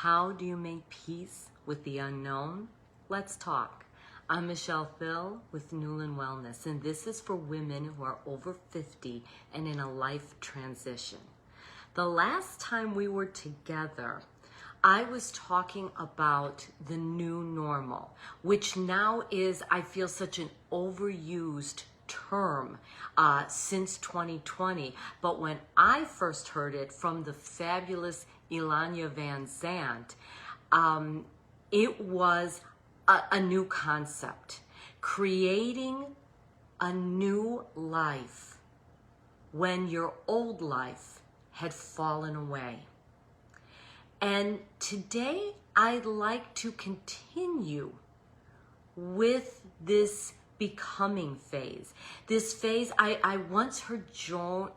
How do you make peace with the unknown? Let's talk. I'm Michele Thill with Newland Wellness, and this is for women who are over 50 and in a life transition. The last time we were together, I was talking about the new normal, which now is, I feel, such an overused term since 2020. But when I first heard it from the fabulous Ilana Van Zandt, it was a new concept, creating a new life when your old life had fallen away. And today I'd like to continue with this becoming phase. This phase, I once heard Joan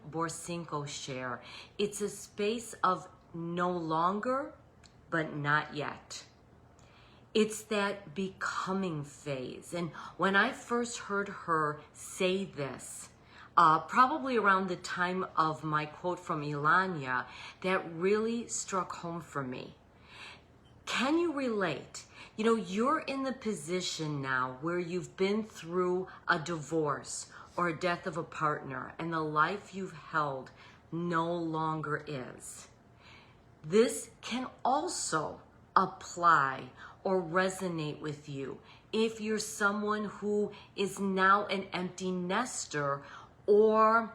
Borsinko share, it's a space of no longer, but not yet. It's that becoming phase. And when I first heard her say this, probably around the time of my quote from Ilana, that really struck home for me. Can you relate? You know, you're in the position now where you've been through a divorce or a death of a partner, and the life you've held no longer is. This can also apply or resonate with you if you're someone who is now an empty nester or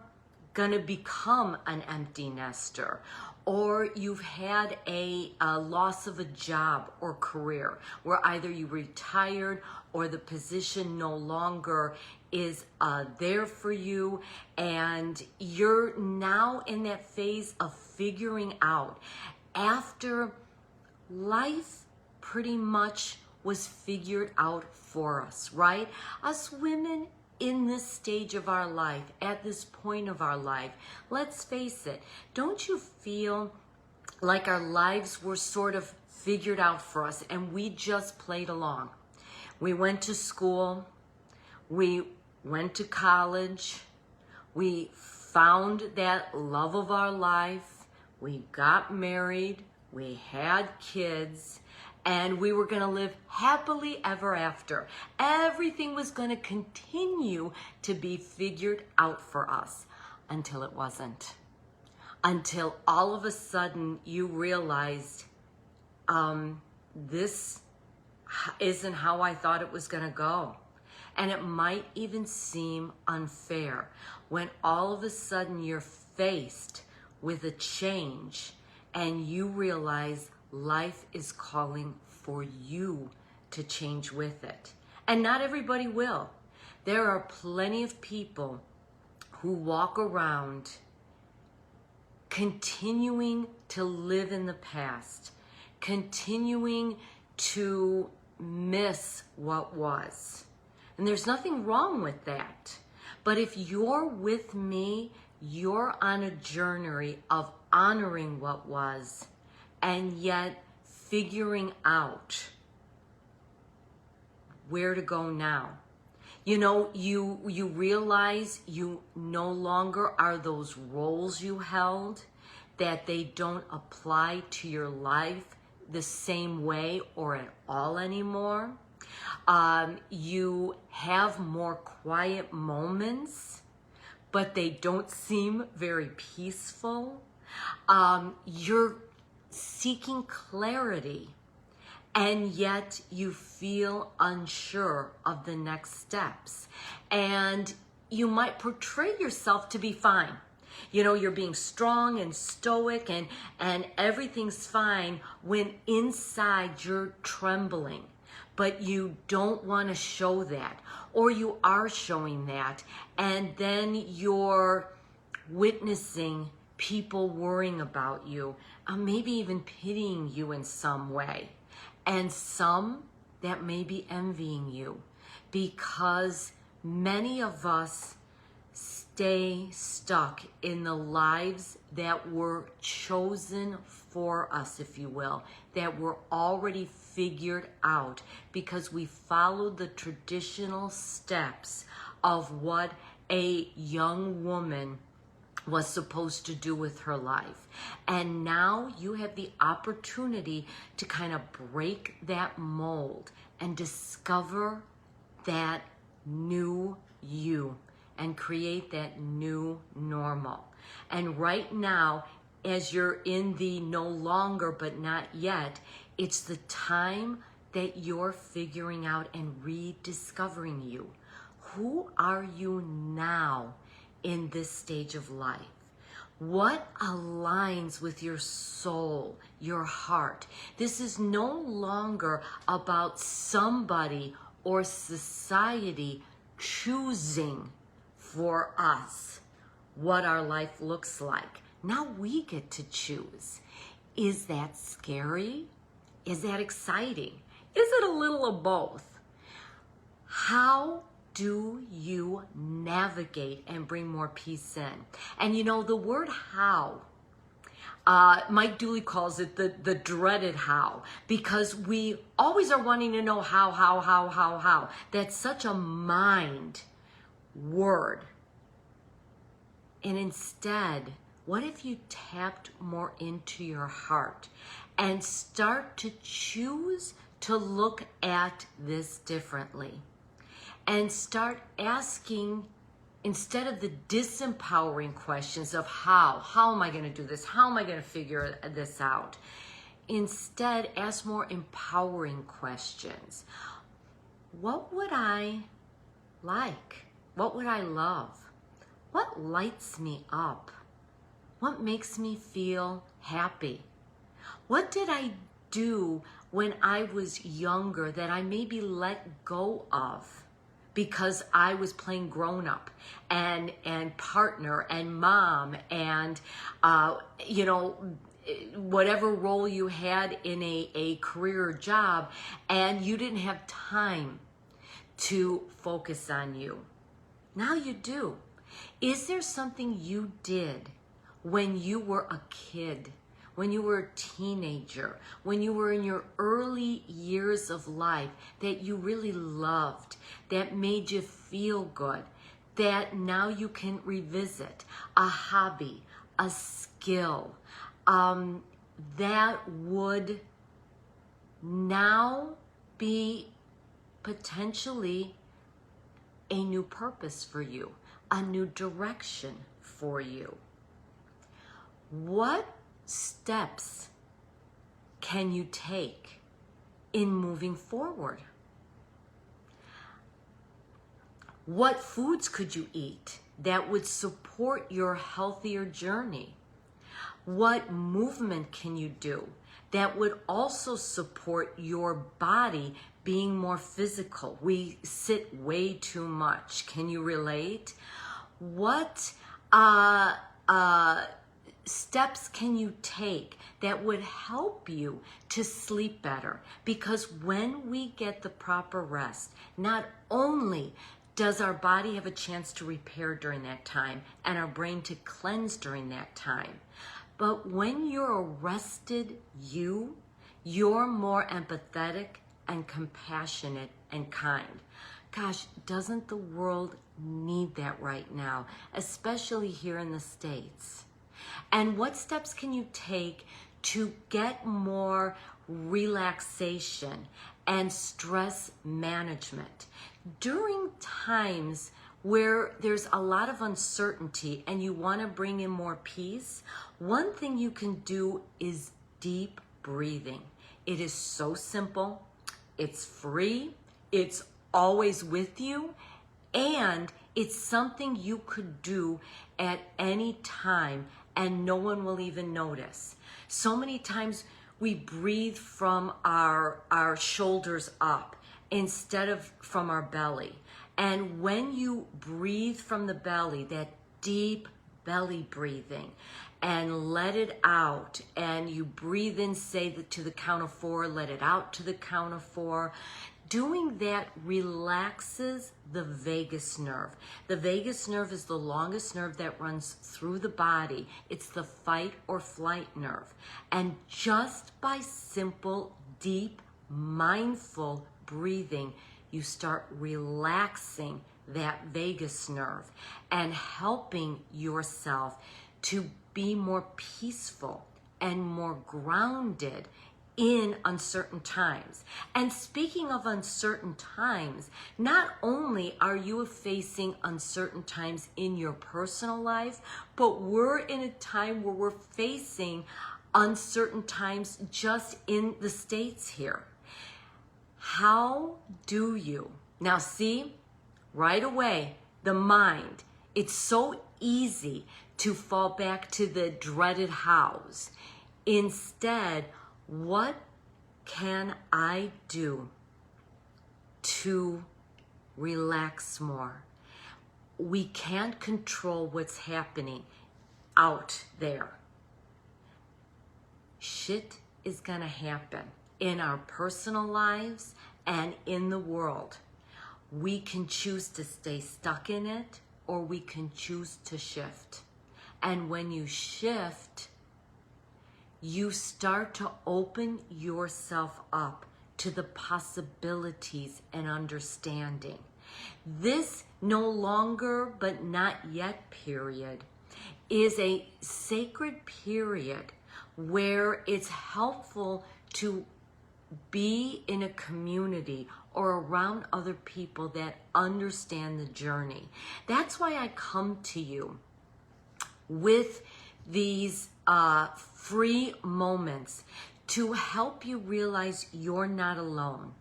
gonna become an empty nester, or you've had a loss of a job or career where either you retired or the position no longer is there for you, and you're now in that phase of figuring out after life pretty much was figured out for us, right? Us women in this stage of our life, at this point of our life, let's face it, don't you feel like our lives were sort of figured out for us and we just played along? We went to school, we went to college, we found that love of our life, we got married, we had kids, and we were going to live happily ever after. Everything was going to continue to be figured out for us until it wasn't. Until all of a sudden you realized, this isn't how I thought it was going to go. And it might even seem unfair when all of a sudden you're faced with a change and you realize life is calling for you to change with it. And not everybody will. There are plenty of people who walk around continuing to live in the past, continuing to miss what was. And there's nothing wrong with that. But if you're with me, you're on a journey of honoring what was, and yet figuring out where to go now. You know, you realize you no longer are those roles you held, that they don't apply to your life the same way or at all anymore. You have more quiet moments, but they don't seem very peaceful. You're seeking clarity, and yet you feel unsure of the next steps. And you might portray yourself to be fine. You know, you're being strong and stoic and everything's fine when inside you're trembling. But you don't want to show that, or you are showing that, and then you're witnessing people worrying about you, maybe even pitying you in some way, and some that may be envying you, because many of us stay stuck in the lives that were chosen for us, if you will, that were already figured out because we followed the traditional steps of what a young woman was supposed to do with her life. And now you have the opportunity to kind of break that mold and discover that new you and create that new normal. And right now, as you're in the no longer but not yet, it's the time that you're figuring out and rediscovering you. Who are you now in this stage of life? What aligns with your soul, your heart? This is no longer about somebody or society choosing for us what our life looks like. Now we get to choose. Is that scary? Is that exciting? Is it a little of both? How do you navigate and bring more peace in? And you know, the word how, Mike Dooley calls it the dreaded how, because we always are wanting to know how. That's such a mind word. And instead, what if you tapped more into your heart and start to choose to look at this differently? And start asking, instead of the disempowering questions of how am I going to do this? How am I going to figure this out? Instead, ask more empowering questions. What would I like? What would I love? What lights me up? What makes me feel happy? What did I do when I was younger that I maybe let go of because I was playing grown up and partner and mom and whatever role you had in a career or job, and you didn't have time to focus on you? Now you do. Is there something you did when you were a kid, when you were a teenager, when you were in your early years of life that you really loved, that made you feel good, that now you can revisit? A hobby, a skill, that would now be potentially a new purpose for you, a new direction for you. What steps can you take in moving forward? What foods could you eat that would support your healthier journey? What movement can you do that would also support your body being more physical? We sit way too much. Can you relate? What steps can you take that would help you to sleep better? Because when we get the proper rest, not only does our body have a chance to repair during that time and our brain to cleanse during that time, but when you're a rested you're more empathetic and compassionate and kind. Gosh, doesn't the world need that right now, especially here in the States? And what steps can you take to get more relaxation and stress management during times where there's a lot of uncertainty and you want to bring in more peace? One thing you can do is deep breathing. It is so simple, it's free, it's always with you, and it's something you could do at any time and no one will even notice. So many times we breathe from our shoulders up instead of from our belly. And when you breathe from the belly, that deep belly breathing, and let it out, and you breathe in, say to the count of 4, let it out to the count of 4. Doing that relaxes the vagus nerve. The vagus nerve is the longest nerve that runs through the body. It's the fight or flight nerve. And just by simple, deep, mindful breathing, you start relaxing that vagus nerve and helping yourself to be more peaceful and more grounded in uncertain times. And speaking of uncertain times, not only are you facing uncertain times in your personal life, but we're in a time where we're facing uncertain times just in the States here. How do you? Now see, right away, the mind, it's so easy to fall back to the dreaded hows. Instead, what can I do to relax more? We can't control what's happening out there. Shit is gonna happen in our personal lives and in the world. We can choose to stay stuck in it, or we can choose to shift. And when you shift, you start to open yourself up to the possibilities and understanding. This no longer but not yet period is a sacred period where it's helpful to be in a community or around other people that understand the journey. That's why I come to you with these free moments to help you realize you're not alone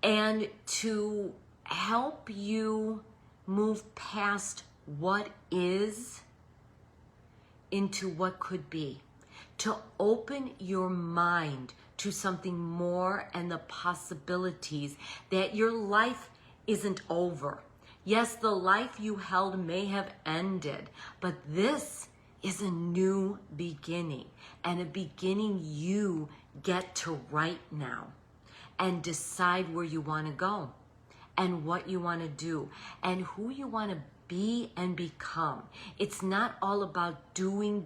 and to help you move past what is into what could be, to open your mind to something more and the possibilities that your life isn't over. Yes, the life you held may have ended, but this is a new beginning, and a beginning you get to right now and decide where you want to go and what you want to do and who you want to be and become. It's not all about doing.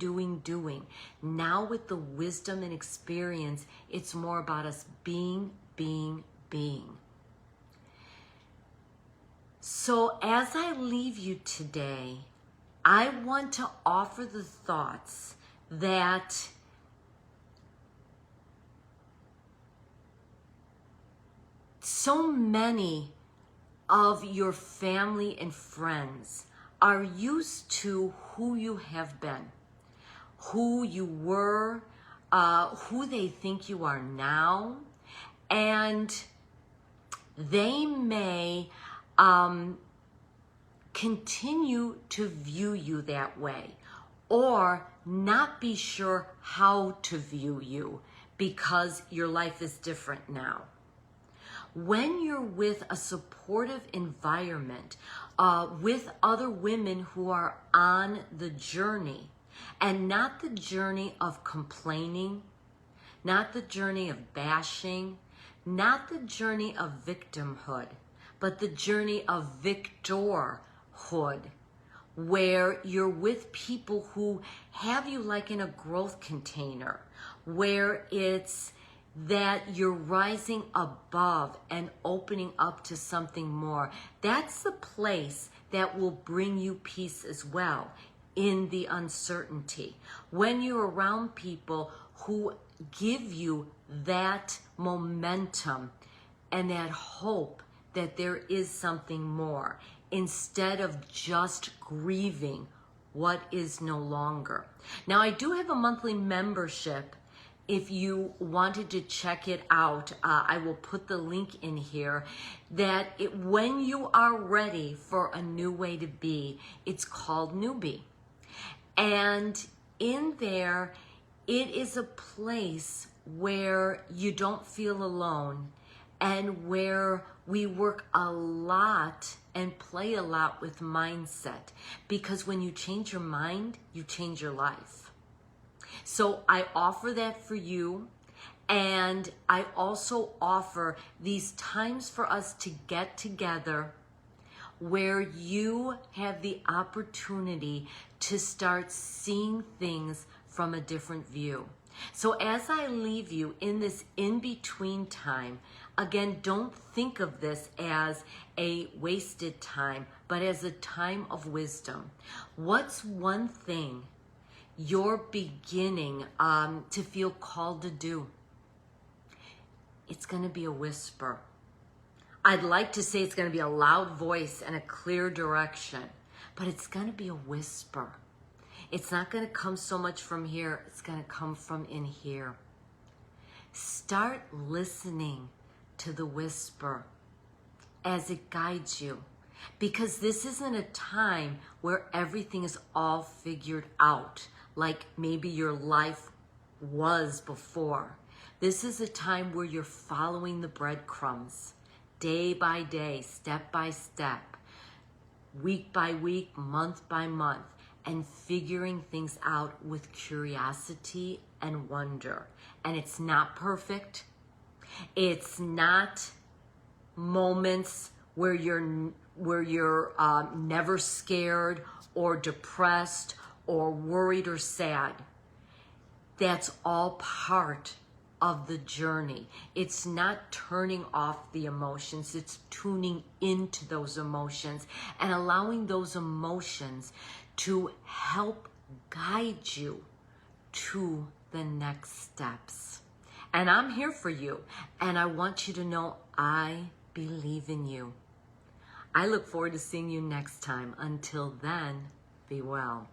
Now with the wisdom and experience, it's more about us being. So as I leave you today, I want to offer the thoughts that so many of your family and friends are used to who you have been, who you were, who they think you are now, and they may continue to view you that way or not be sure how to view you because your life is different now. When you're with a supportive environment, with other women who are on the journey, and not the journey of complaining, not the journey of bashing, not the journey of victimhood, but the journey of victorhood, where you're with people who have you like in a growth container, where it's that you're rising above and opening up to something more. That's the place that will bring you peace as well in the uncertainty. When you're around people who give you that momentum and that hope that there is something more, instead of just grieving what is no longer. Now, I do have a monthly membership. If you wanted to check it out, I will put the link in here, when you are ready for a new way to be, it's called Newbie. And in there, it is a place where you don't feel alone and where we work a lot and play a lot with mindset. Because when you change your mind, you change your life. So I offer that for you. And I also offer these times for us to get together where you have the opportunity to start seeing things from a different view. So as I leave you in this in-between time, again, don't think of this as a wasted time, but as a time of wisdom. What's one thing you're beginning to feel called to do? It's going to be a whisper. I'd like to say it's going to be a loud voice and a clear direction, but it's going to be a whisper. It's not going to come so much from here. It's going to come from in here. Start listening to the whisper as it guides you, because this isn't a time where everything is all figured out like maybe your life was before. This is a time where you're following the breadcrumbs, day by day, step by step, week by week, month by month, and figuring things out with curiosity and wonder. And it's not perfect. It's not moments where you're never scared or depressed or worried or sad. That's all part of the journey. It's not turning off the emotions. It's tuning into those emotions and allowing those emotions to help guide you to the next steps. And I'm here for you. And I want you to know I believe in you. I look forward to seeing you next time. Until then, be well.